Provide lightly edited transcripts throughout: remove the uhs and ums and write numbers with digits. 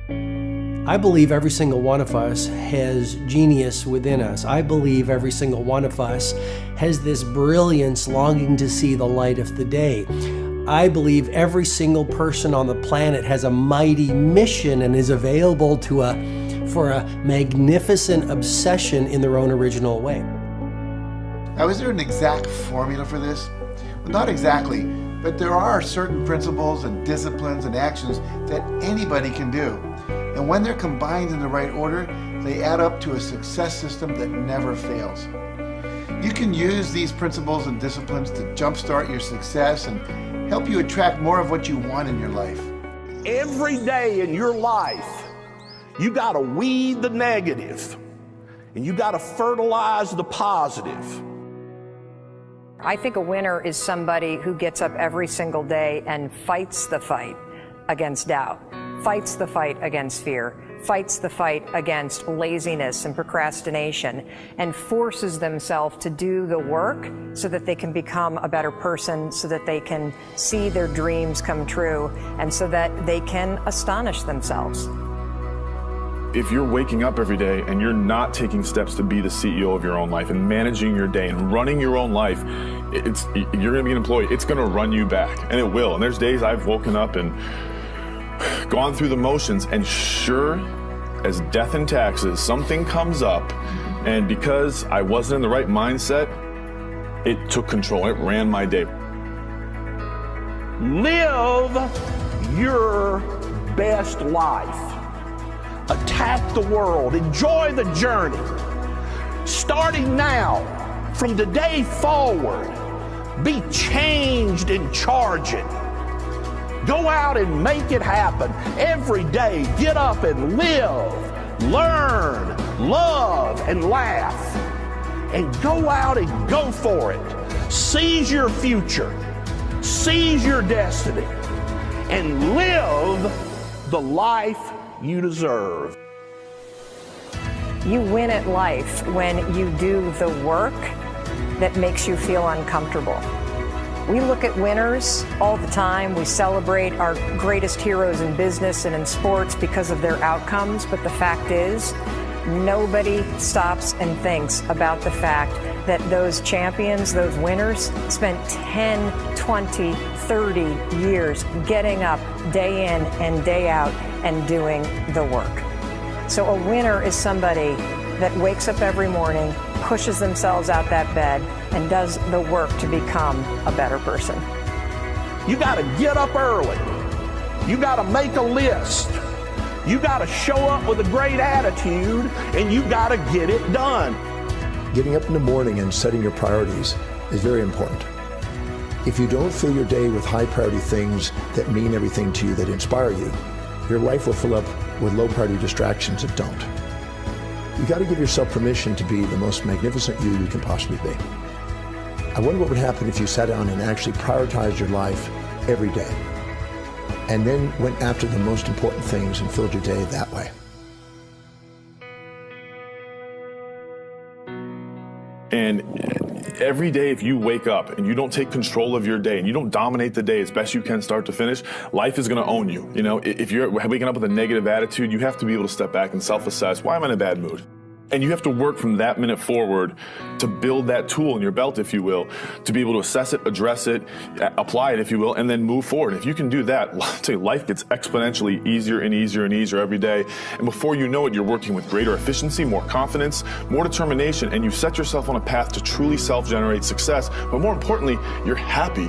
I believe every single one of us has genius within us. I believe every single one of us has this brilliance longing to see the light of the day. I believe every single person on the planet has a mighty mission and is available for a magnificent obsession in their own original way. Now, is there an exact formula for this? Well, not exactly, but there are certain principles and disciplines and actions that anybody can do. And when they're combined in the right order, they add up to a success system that never fails. You can use these principles and disciplines to jumpstart your success and help you attract more of what you want in your life. Every day in your life, you got to weed the negative and you got to fertilize the positive. I think a winner is somebody who gets up every single day and fights the fight against doubt, fights the fight against fear, fights the fight against laziness and procrastination, and forces themselves to do the work so that they can become a better person, so that they can see their dreams come true, and so that they can astonish themselves. If you're waking up every day and you're not taking steps to be the CEO of your own life and managing your day and running your own life, you're gonna be an employee. It's gonna run you back, and it will. And there's days I've woken up and gone through the motions, and sure as death and taxes, something comes up, and because I wasn't in the right mindset, it took control. It ran my day. Live your best life. Attack the world. Enjoy the journey. Starting now, from today forward, be changed and charge it. Go out and make it happen. Every day, get up and live, learn, love, and laugh. And go out and go for it. Seize your future. Seize your destiny. And live the life you deserve. You win at life when you do the work that makes you feel uncomfortable. We look at winners all the time. We celebrate our greatest heroes in business and in sports because of their outcomes, but the fact is, nobody stops and thinks about the fact that those champions, those winners, spent 10, 20, 30 years getting up day in and day out and doing the work. So a winner is somebody that wakes up every morning, pushes themselves out that bed, and does the work to become a better person. You got to get up early. You got to make a list. You got to show up with a great attitude, and you got to get it done. Getting up in the morning and setting your priorities is very important. If you don't fill your day with high priority things that mean everything to you, that inspire you, your life will fill up with low priority distractions that don't. You got to give yourself permission to be the most magnificent you can possibly be. I wonder what would happen if you sat down and actually prioritized your life every day, and then went after the most important things and filled your day that way. And every day, if you wake up and you don't take control of your day and you don't dominate the day as best you can start to finish, life is going to own you. You know, if you're waking up with a negative attitude, you have to be able to step back and self-assess. Why am I in a bad mood? And you have to work from that minute forward to build that tool in your belt, if you will, to be able to assess it, address it, apply it, if you will, and then move forward. If you can do that, I'll tell you, life gets exponentially easier and easier and easier every day. And before you know it, you're working with greater efficiency, more confidence, more determination, and you've set yourself on a path to truly self-generate success. But more importantly, you're happy.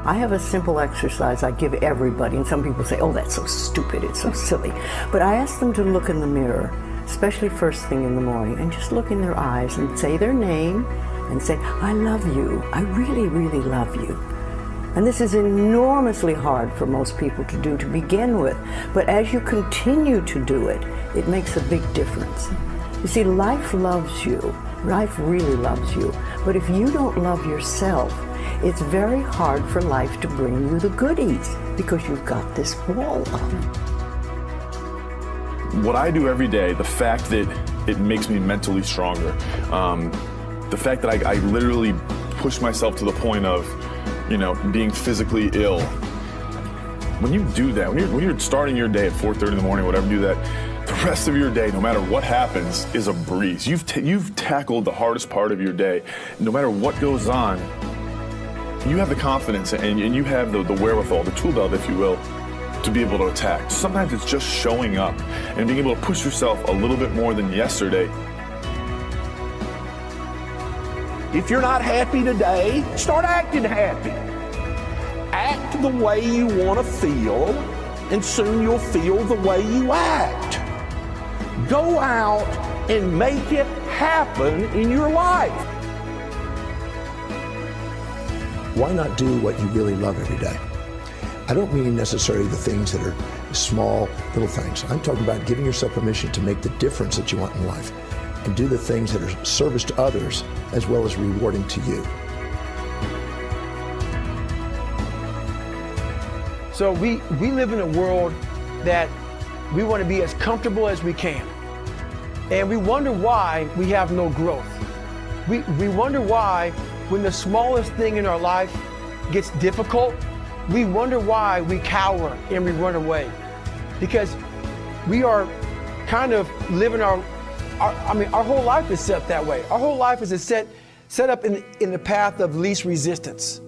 I have a simple exercise I give everybody, and some people say, oh, that's so stupid, it's so silly. But I ask them to look in the mirror, especially first thing in the morning, and just look in their eyes and say their name and say, I love you, I really, really love you. And this is enormously hard for most people to do to begin with, but as you continue to do it, it makes a big difference. You see, life loves you, life really loves you, but if you don't love yourself, it's very hard for life to bring you the goodies because you've got this wall up. What I do every day, the fact that it makes me mentally stronger, the fact that I literally push myself to the point of, you know, being physically ill, When you do that, when you're starting your day at 4:30 in the morning, whatever, do that, the rest of your day, no matter what happens, is a breeze. You've tackled the hardest part of your day. No matter what goes on, you have the confidence and you have the wherewithal, the tool belt, if you will, to be able to attack. Sometimes it's just showing up and being able to push yourself a little bit more than yesterday. If you're not happy today, start acting happy. Act the way you want to feel, and soon you'll feel the way you act. Go out and make it happen in your life. Why not do what you really love every day? I don't mean necessarily the things that are small, little things. I'm talking about giving yourself permission to make the difference that you want in life and do the things that are service to others as well as rewarding to you. So we live in a world that we want to be as comfortable as we can. And we wonder why we have no growth. We wonder why when the smallest thing in our life gets difficult, we wonder why we cower and we run away. Because we are kind of living our whole life is set that way. Our whole life is set up in the path of least resistance.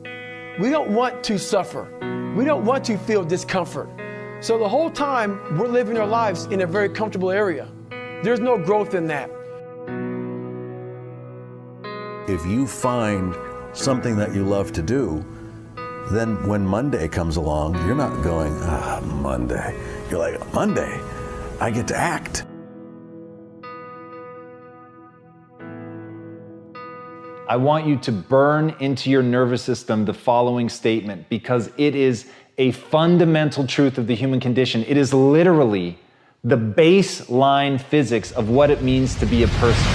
We don't want to suffer. We don't want to feel discomfort. So the whole time we're living our lives in a very comfortable area. There's no growth in that. If you find something that you love to do, then when Monday comes along, you're not going, Monday. You're like, Monday, I get to act. I want you to burn into your nervous system the following statement, because it is a fundamental truth of the human condition. It is literally the baseline physics of what it means to be a person.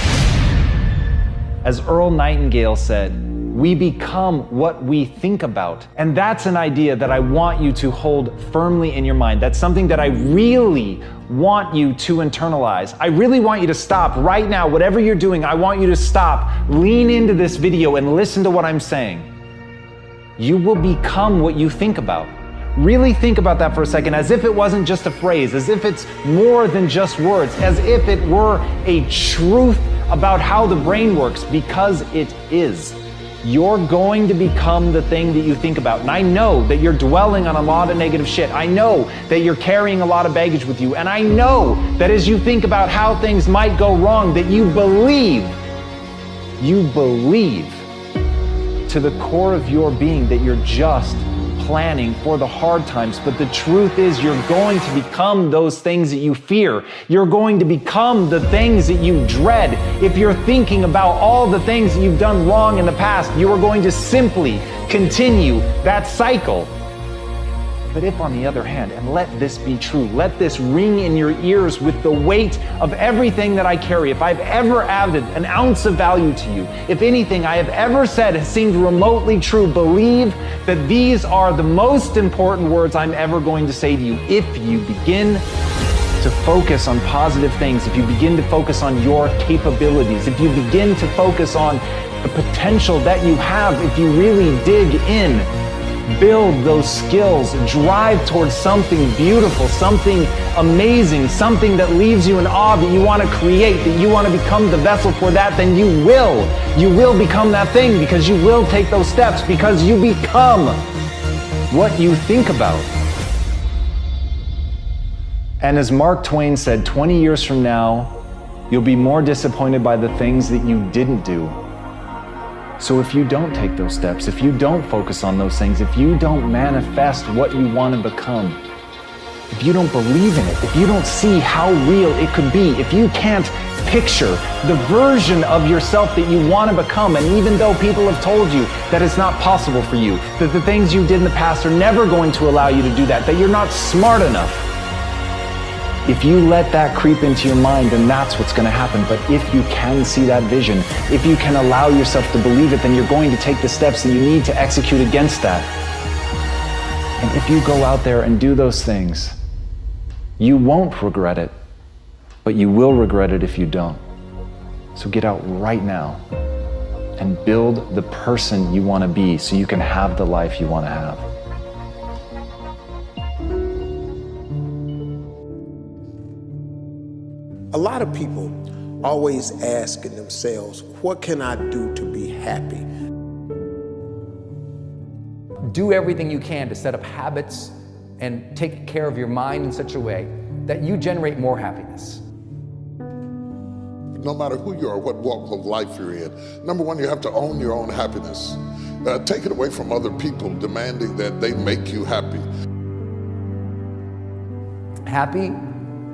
As Earl Nightingale said, we become what we think about. And that's an idea that I want you to hold firmly in your mind. That's something that I really want you to internalize. I really want you to stop right now. Whatever you're doing, I want you to stop, lean into this video and listen to what I'm saying. You will become what you think about. Really think about that for a second, as if it wasn't just a phrase, as if it's more than just words, as if it were a truth about how the brain works, because it is. You're going to become the thing that you think about. And I know that you're dwelling on a lot of negative shit. I know that you're carrying a lot of baggage with you. And I know that as you think about how things might go wrong, that you believe to the core of your being that you're just planning for the hard times. But the truth is, you're going to become those things that you fear. You're going to become the things that you dread. If you're thinking about all the things that you've done wrong in the past, you are going to simply continue that cycle. But if, on the other hand, and let this be true, let this ring in your ears with the weight of everything that I carry, if I've ever added an ounce of value to you, if anything I have ever said has seemed remotely true, believe that these are the most important words I'm ever going to say to you. If you begin to focus on positive things, if you begin to focus on your capabilities, if you begin to focus on the potential that you have, if you really dig in, build those skills, drive towards something beautiful, something amazing, something that leaves you in awe, that you want to create, that you want to become the vessel for that, then you will become that thing, because you will take those steps, because you become what you think about. And as Mark Twain said, 20 years from now, you'll be more disappointed by the things that you didn't do. So if you don't take those steps, if you don't focus on those things, if you don't manifest what you want to become, if you don't believe in it, if you don't see how real it could be, if you can't picture the version of yourself that you want to become, and even though people have told you that it's not possible for you, that the things you did in the past are never going to allow you to do that you're not smart enough, if you let that creep into your mind, then that's what's going to happen. But if you can see that vision, if you can allow yourself to believe it, then you're going to take the steps that you need to execute against that. And if you go out there and do those things, you won't regret it, but you will regret it if you don't. So get out right now and build the person you want to be so you can have the life you want to have. A lot of people always asking themselves, what can I do to be happy? Do everything you can to set up habits and take care of your mind in such a way that you generate more happiness. No matter who you are, what walk of life you're in, number one, you have to own your own happiness. Take it away from other people demanding that they make you happy. Happy,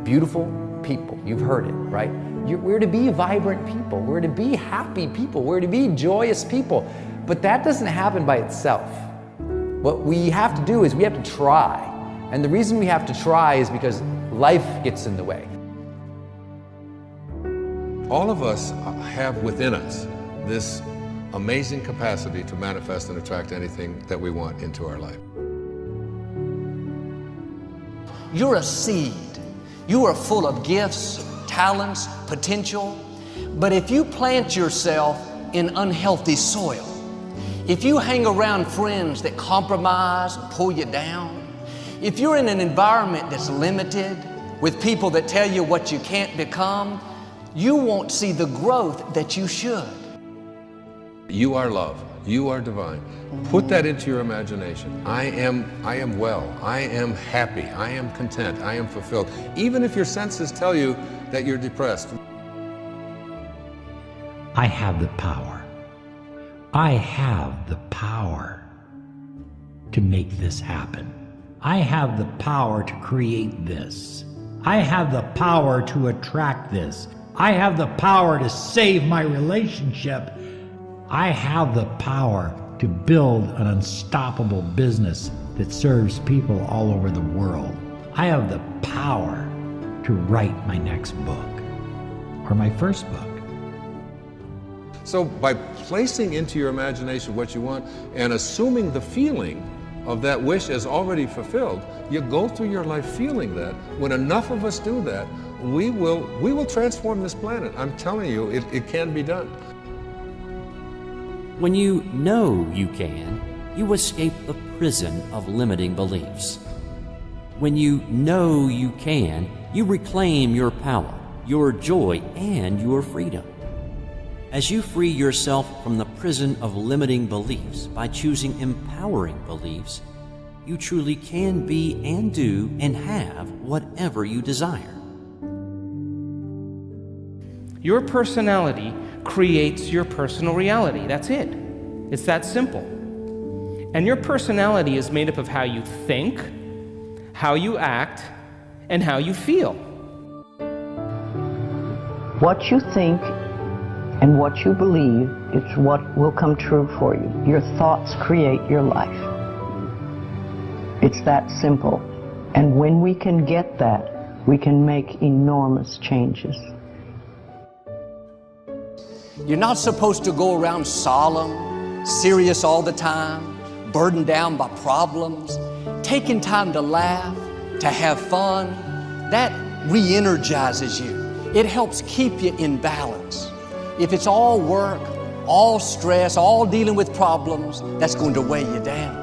beautiful people. You've heard it, right? We're to be vibrant people. We're to be happy people. We're to be joyous people. But that doesn't happen by itself. What we have to do is we have to try. And the reason we have to try is because life gets in the way. All of us have within us this amazing capacity to manifest and attract anything that we want into our life. You're a seed. You are full of gifts, talents, potential. But if you plant yourself in unhealthy soil, if you hang around friends that compromise and pull you down, if you're in an environment that's limited with people that tell you what you can't become, you won't see the growth that you should. You are love. You are divine. Put that into your imagination. I am well. I am happy. I am content. I am fulfilled. Even if your senses tell you that you're depressed. I have the power. I have the power to make this happen. I have the power to create this. I have the power to attract this. I have the power to save my relationship. I have the power to build an unstoppable business that serves people all over the world. I have the power to write my next book or my first book. So by placing into your imagination what you want and assuming the feeling of that wish as already fulfilled, you go through your life feeling that. When enough of us do that, we will transform this planet. I'm telling you, it can be done. When you know you can, you escape the prison of limiting beliefs. When you know you can, you reclaim your power, your joy, and your freedom. As you free yourself from the prison of limiting beliefs by choosing empowering beliefs, you truly can be and do and have whatever you desire. Your personality creates your personal reality. That's it. It's that simple. And your personality is made up of how you think, how you act, and how you feel. What you think and what you believe is what will come true for you. Your thoughts create your life. It's that simple. And when we can get that, we can make enormous changes. You're not supposed to go around solemn, serious all the time, burdened down by problems. Taking time to laugh, to have fun, that re-energizes you. It helps keep you in balance. If it's all work, all stress, all dealing with problems, that's going to weigh you down.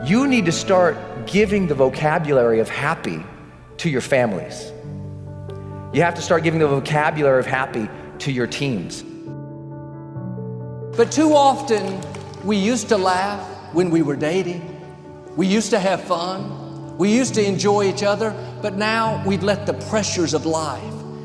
You need to start giving the vocabulary of happy to your families. You have to start giving the vocabulary of happy to your teams. But too often, we used to laugh when we were dating. We used to have fun. We used to enjoy each other. But now we've let the pressures of life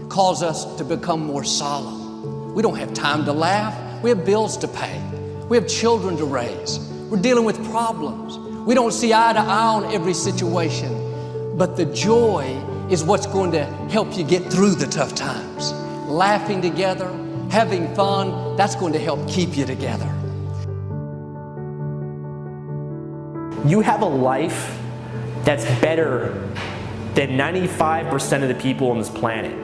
cause us to become more solemn. We don't have time to laugh. We have bills to pay. We have children to raise. We're dealing with problems. We don't see eye to eye on every situation. But the joy is what's going to help you get through the tough times. Laughing together, having fun, that's going to help keep you together. You have a life that's better than 95% of the people on this planet.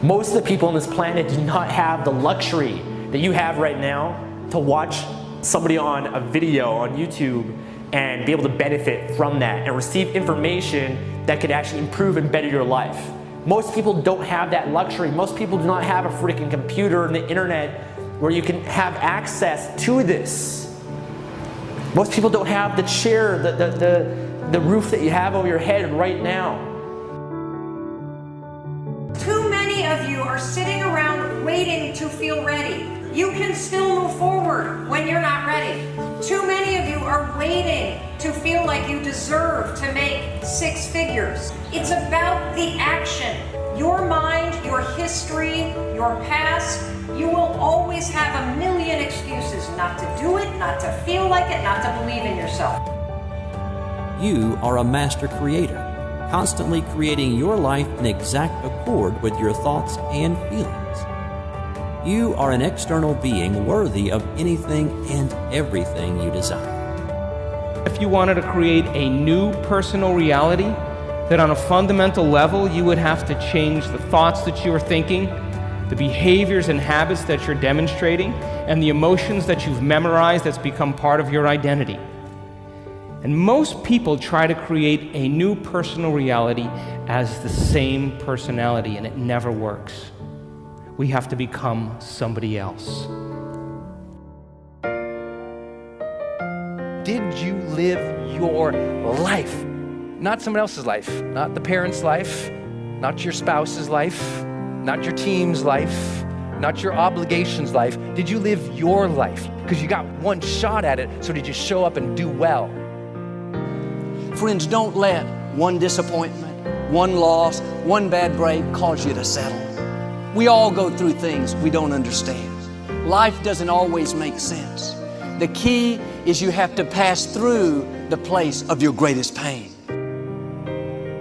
Most of the people on this planet do not have the luxury that you have right now to watch somebody on a video on YouTube and be able to benefit from that and receive information that could actually improve and better your life. Most people don't have that luxury. Most people do not have a freaking computer and the internet where you can have access to this. Most people don't have the chair, the roof that you have over your head right now. sitting around waiting to feel ready. You can still move forward when you're not ready. Too many of you are waiting to feel like you deserve to make 6 figures. It's about the action. Your mind, your history, your past, you will always have a million excuses not to do it, not to feel like it, not to believe in yourself. You are a master creator, constantly creating your life in exact accord with your thoughts and feelings. You are an external being worthy of anything and everything you desire. If you wanted to create a new personal reality, that on a fundamental level you would have to change the thoughts that you are thinking, the behaviors and habits that you're demonstrating, and the emotions that you've memorized that's become part of your identity. And most people try to create a new personal reality as the same personality, and it never works. We have to become somebody else. Did you live your life? Not someone else's life, not the parent's life, not your spouse's life, not your team's life, not your obligation's life. Did you live your life? Because you got one shot at it, so did you show up and do well? Friends, don't let one disappointment, one loss, one bad break cause you to settle. We all go through things we don't understand. Life doesn't always make sense. The key is you have to pass through the place of your greatest pain.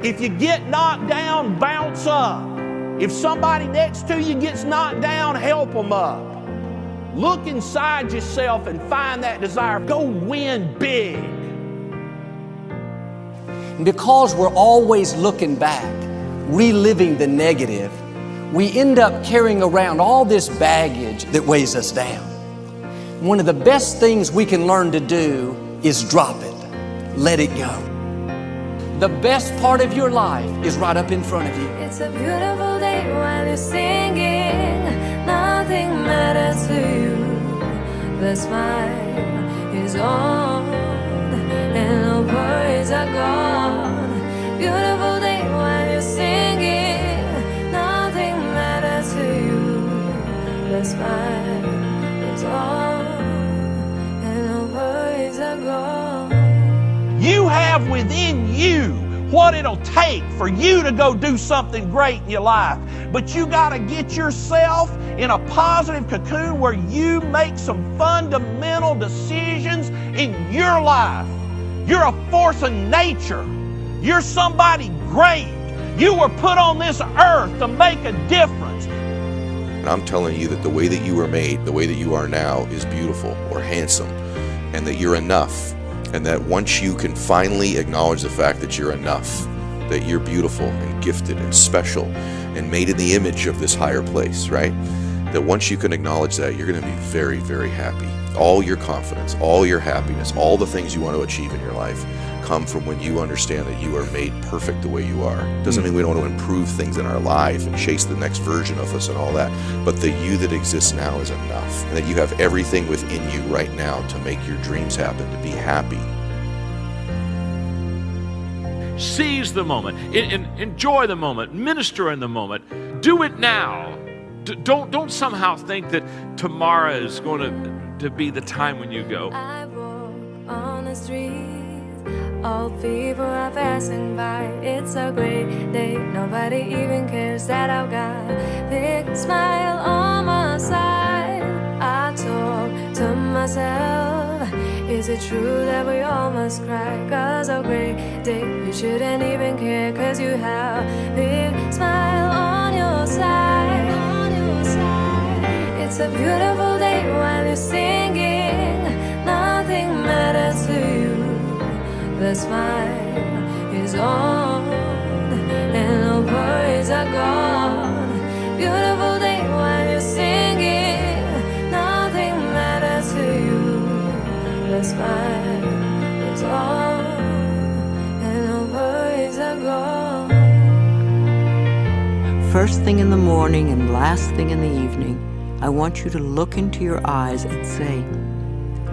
If you get knocked down, bounce up. If somebody next to you gets knocked down, help them up. Look inside yourself and find that desire. Go win big. Because we're always looking back, reliving the negative, we end up carrying around all this baggage that weighs us down. One of the best things we can learn to do is drop it. Let it go. The best part of your life is right up in front of you. It's a beautiful day when you're singing. Nothing matters to you. The smile is on and no worries are gone. Beautiful day when you're singing. Nothing matters to you. The smile is on and no worries are gone. You have within you what it'll take for you to go do something great in your life. But you got to get yourself in a positive cocoon where you make some fundamental decisions in your life. You're a force of nature. You're somebody great. You were put on this earth to make a difference. And I'm telling you that the way that you were made, the way that you are now, is beautiful or handsome, and that you're enough. And that once you can finally acknowledge the fact that you're enough, that you're beautiful and gifted and special and made in the image of this higher place, right? That once you can acknowledge that, you're going to be very, very happy. All your confidence, all your happiness, all the things you want to achieve in your life come from when you understand that you are made perfect the way you are. Doesn't mean we don't want to improve things in our life and chase the next version of us and all that, but the you that exists now is enough, and that you have everything within you right now to make your dreams happen, to be happy. Seize the moment, enjoy the moment, minister in the moment. Do it now. Don't somehow think that tomorrow is going to be the time when you go. I walk on the street. All people are passing by. It's a great day. Nobody even cares that I've got a big smile on my side. I talk to myself. Is it true that we all must cry? 'Cause a great day, you shouldn't even care. 'Cause you have a big smile on your side. It's a beautiful day when you're singing. Nothing matters to you. The smile is on and no worries are gone. Beautiful day when you're singing. Nothing matters to you. The smile is on and no worries are gone. First thing in the morning and last thing in the evening, I want you to look into your eyes and say,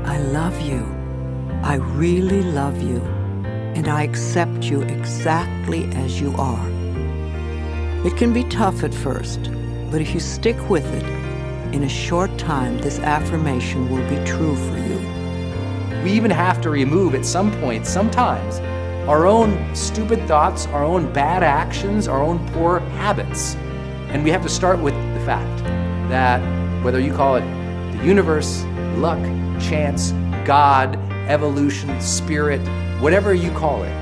I love you. I really love you. And I accept you exactly as you are. It can be tough at first, But if you stick with it, in a short time, this affirmation will be true for you. We even have to remove at some point, sometimes, our own stupid thoughts, our own bad actions, our own poor habits. And we have to start with the fact that whether you call it the universe, luck, chance, God, evolution, spirit, whatever you call it,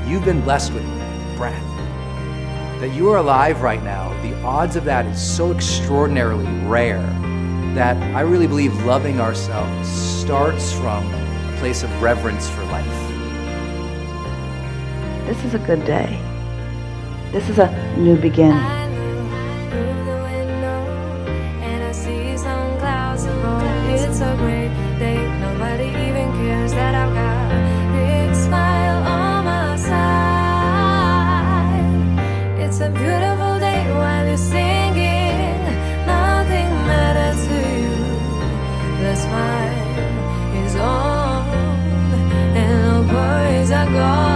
you've been blessed with breath. That you are alive right now, the odds of that is so extraordinarily rare that I really believe loving ourselves starts from a place of reverence for life. This is a good day. This is a new beginning. It's a great day. Nobody even cares that I've got a big smile on my side. It's a beautiful day while you're singing. Nothing matters to you. The smile is on and no worries are gone.